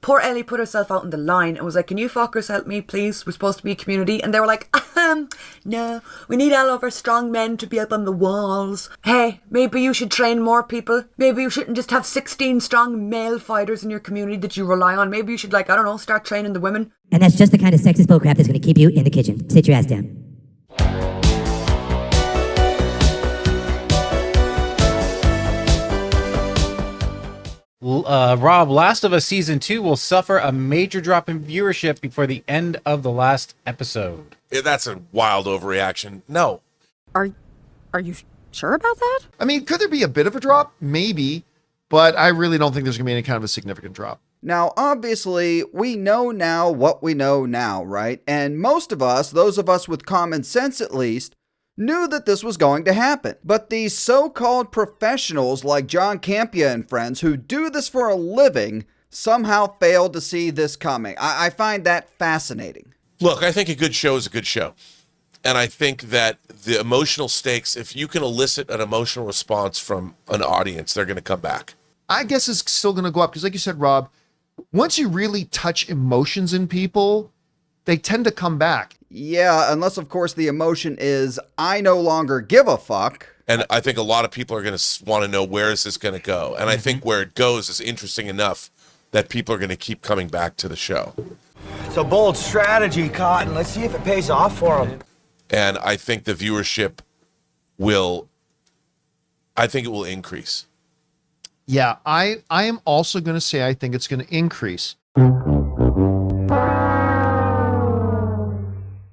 Poor Ellie put herself out on the line and was like, can you fuckers help me, please? We're supposed to be a community. And they were like, no, we need all of our strong men to be up on the walls. Hey, maybe you should train more people. Maybe you shouldn't just have 16 strong male fighters in your community that you rely on. Maybe you should, like, I don't know, start training the women. And that's just the kind of sexist bullcrap that's going to keep you in the kitchen. Sit your ass down. Rob, Last of Us Season 2 will suffer a major drop in viewership before the end of the last episode. Yeah, that's a wild overreaction. No. Are you sure about that? I mean, could there be a bit of a drop? Maybe, but I really don't think there's going to be any kind of a significant drop. Now, obviously, we know now what we know now, right? And most of us, those of us with common sense at least, knew that this was going to happen. But these so-called professionals like John Campea and friends who do this for a living somehow failed to see this coming. I find that fascinating. Look, I think a good show is a good show. And I think that the emotional stakes, if you can elicit an emotional response from an audience, they're going to come back. I guess it's still going to go up because like you said, Rob, once you really touch emotions in people, they tend to come back. Yeah, unless, of course, the emotion is, I no longer give a fuck. And I think a lot of people are going to want to know, where is this going to go? And I think where it goes is interesting enough that people are going to keep coming back to the show. It's a bold strategy, Cotton. Let's see if it pays off for them. And I think the viewership will increase. Yeah, I am also going to say I think it's going to increase.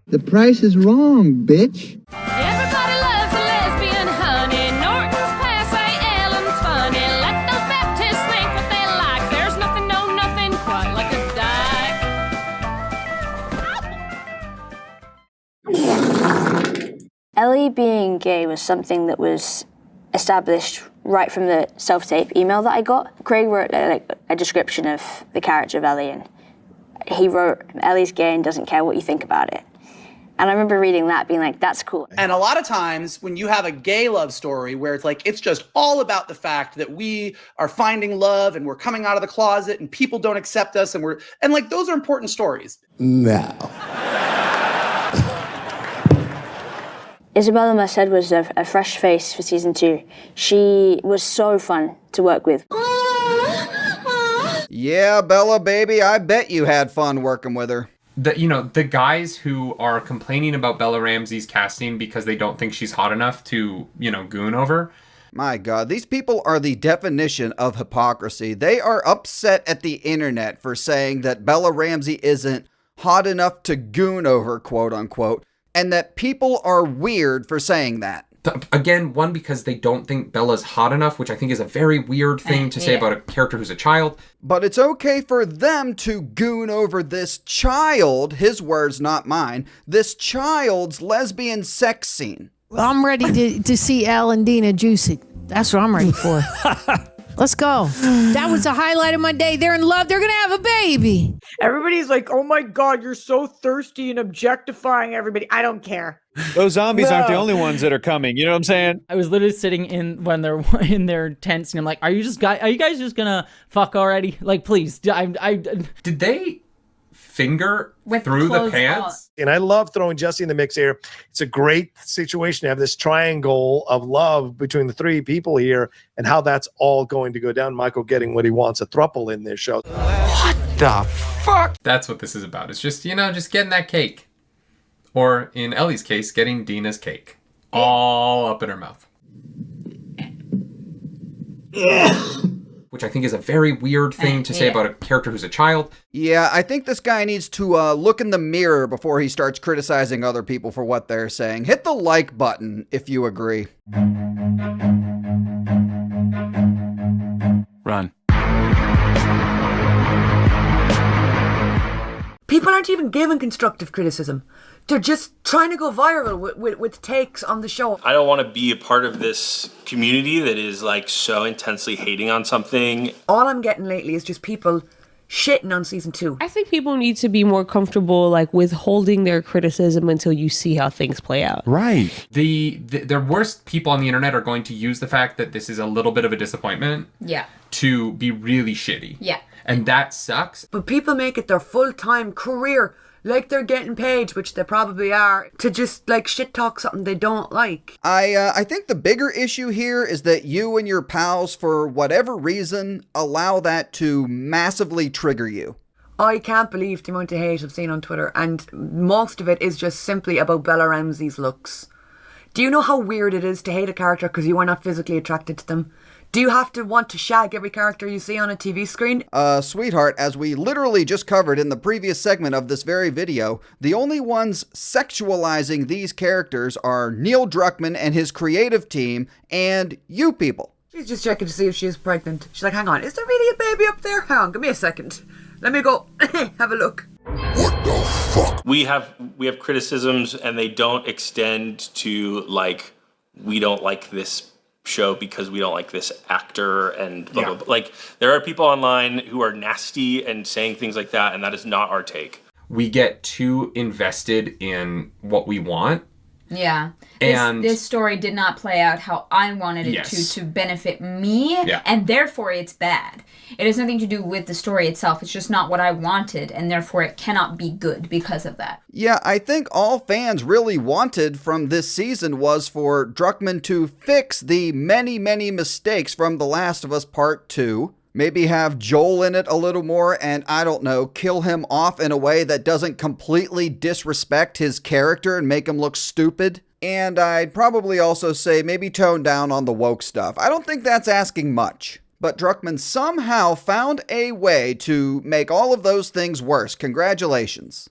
The price is wrong, bitch. Everybody loves a lesbian, honey. Norton's passe, Ellen's funny. Let those Baptists think what they like. There's nothing, no, nothing quite like a dyke. Ellie being gay was something that was established right from the self-tape email that I got. Craig wrote a description of the character of Ellie, and he wrote, Ellie's gay and doesn't care what you think about it. And I remember reading that, being like, that's cool. And a lot of times when you have a gay love story where it's like, it's just all about the fact that we are finding love and we're coming out of the closet and people don't accept us and like, those are important stories. No. Isabella Merced was a fresh face for season 2. She was so fun to work with. Yeah, Bella, baby, I bet you had fun working with her. The guys who are complaining about Bella Ramsey's casting because they don't think she's hot enough to, goon over. My God, these people are the definition of hypocrisy. They are upset at the internet for saying that Bella Ramsey isn't hot enough to goon over, quote unquote, and that people are weird for saying that. Again, one, because they don't think Bella's hot enough, which I think is a very weird thing to say about a character who's a child. But it's okay for them to goon over this child, his words, not mine, this child's lesbian sex scene. Well, I'm ready to see Al and Dina juicy. That's what I'm ready for. Let's go. That was the highlight of my day. They're in love. They're going to have a baby. Everybody's like, oh my God, you're so thirsty and objectifying everybody. I don't care. Those zombies aren't the only ones that are coming. You know what I'm saying? I was literally sitting when they're in their tents, and I'm like, "Are you guys just gonna fuck already? Like, please." Did they finger through the pants? And I love throwing Jesse in the mix here. It's a great situation to have this triangle of love between the three people here, and how that's all going to go down. Michael getting what he wants, a throuple in this show. What the fuck? That's what this is about. It's just just getting that cake. Or, in Ellie's case, getting Dina's cake. All up in her mouth. Which I think is a very weird thing to say about a character who's a child. Yeah, I think this guy needs to look in the mirror before he starts criticizing other people for what they're saying. Hit the like button if you agree. Run. People aren't even given constructive criticism. They're just trying to go viral with takes on the show. I don't want to be a part of this community that is like so intensely hating on something. All I'm getting lately is just people shitting on season 2. I think people need to be more comfortable like withholding their criticism until you see how things play out. Right. The worst people on the internet are going to use the fact that this is a little bit of a disappointment. Yeah. To be really shitty. Yeah. And that sucks. But people make it their full-time career, like they're getting paid, which they probably are, to just like shit talk something they don't like. I think the bigger issue here is that you and your pals, for whatever reason, allow that to massively trigger you. I can't believe the amount of hate I've seen on Twitter, and most of it is just simply about Bella Ramsey's looks. Do you know how weird it is to hate a character because you are not physically attracted to them? Do you have to want to shag every character you see on a TV screen? Sweetheart, as we literally just covered in the previous segment of this very video, the only ones sexualizing these characters are Neil Druckmann and his creative team, and you people. She's just checking to see if she's pregnant. She's like, hang on, is there really a baby up there? Hang on, give me a second. Let me go have a look. We have criticisms, and they don't extend to like, we don't like this show because we don't like this actor and blah, blah, blah. Like, there are people online who are nasty and saying things like that, and that is not our take. We get too invested in what we want. Yeah. And this story did not play out how I wanted it to benefit me, and therefore it's bad. It has nothing to do with the story itself. It's just not what I wanted, and therefore it cannot be good because of that. Yeah, I think all fans really wanted from this season was for Druckmann to fix the many, many mistakes from The Last of Us Part 2. Maybe have Joel in it a little more and, I don't know, kill him off in a way that doesn't completely disrespect his character and make him look stupid. And I'd probably also say maybe tone down on the woke stuff. I don't think that's asking much. But Druckmann somehow found a way to make all of those things worse. Congratulations.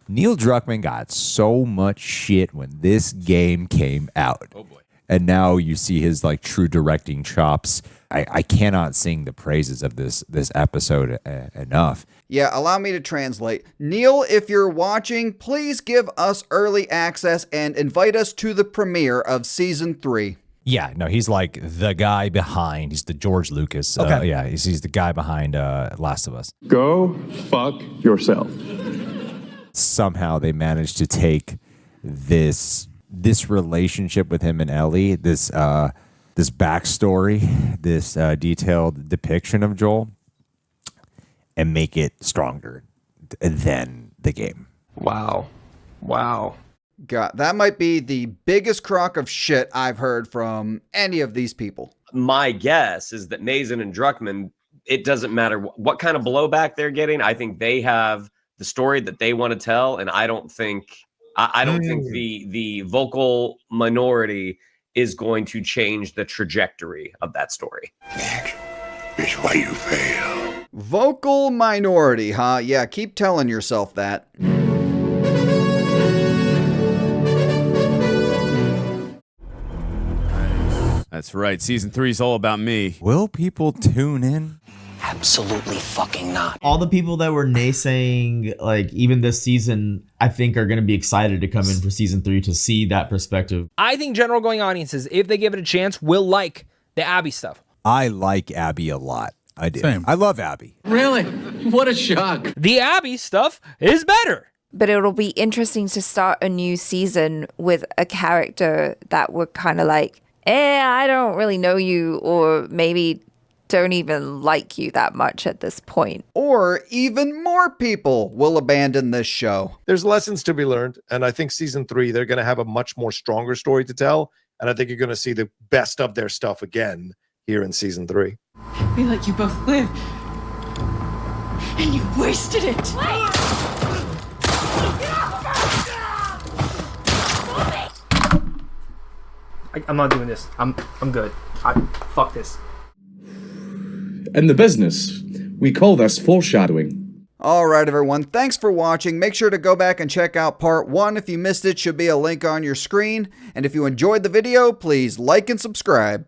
Neil Druckmann got so much shit when this game came out. Oh boy. And now you see his like true directing chops. I cannot sing the praises of this episode enough. Yeah, allow me to translate. Neil, if you're watching, please give us early access and invite us to the premiere of season 3. Yeah, no, he's like the guy behind. He's the George Lucas. Okay. Yeah, he's the guy behind Last of Us. Go fuck yourself. Somehow they managed to take this relationship with him and Ellie, this backstory, this detailed depiction of Joel, and make it stronger than the game. Wow. God, that might be the biggest crock of shit I've heard from any of these people. My guess is that Mazin and Druckmann, it doesn't matter what kind of blowback they're getting. I think they have the story that they want to tell, and I don't think the vocal minority is going to change the trajectory of that story. It's why you fail. Vocal minority, huh? Yeah, keep telling yourself that. That's right. Season 3 is all about me. Will people tune in? Absolutely fucking not. All the people that were naysaying, like, even this season, I think are going to be excited to come in for season 3 to see that perspective. I think general going audiences, if they give it a chance, will like the Abby stuff. I like Abby a lot. I do. Same. I love Abby. Really? What a shock. The Abby stuff is better. But it'll be interesting to start a new season with a character that we're kind of like, I don't really know you, or maybe don't even like you that much at this point. Or even more people will abandon this show. There's lessons to be learned, and I think season 3, they're going to have a much more stronger story to tell, and I think you're going to see the best of their stuff again here in season 3. We let you both live, and you wasted it. I'm not doing this. I'm good. Fuck this. In the business, we call this foreshadowing. All right, everyone. Thanks for watching. Make sure to go back and check out part 1. If you missed it, should be a link on your screen. And if you enjoyed the video, please like and subscribe.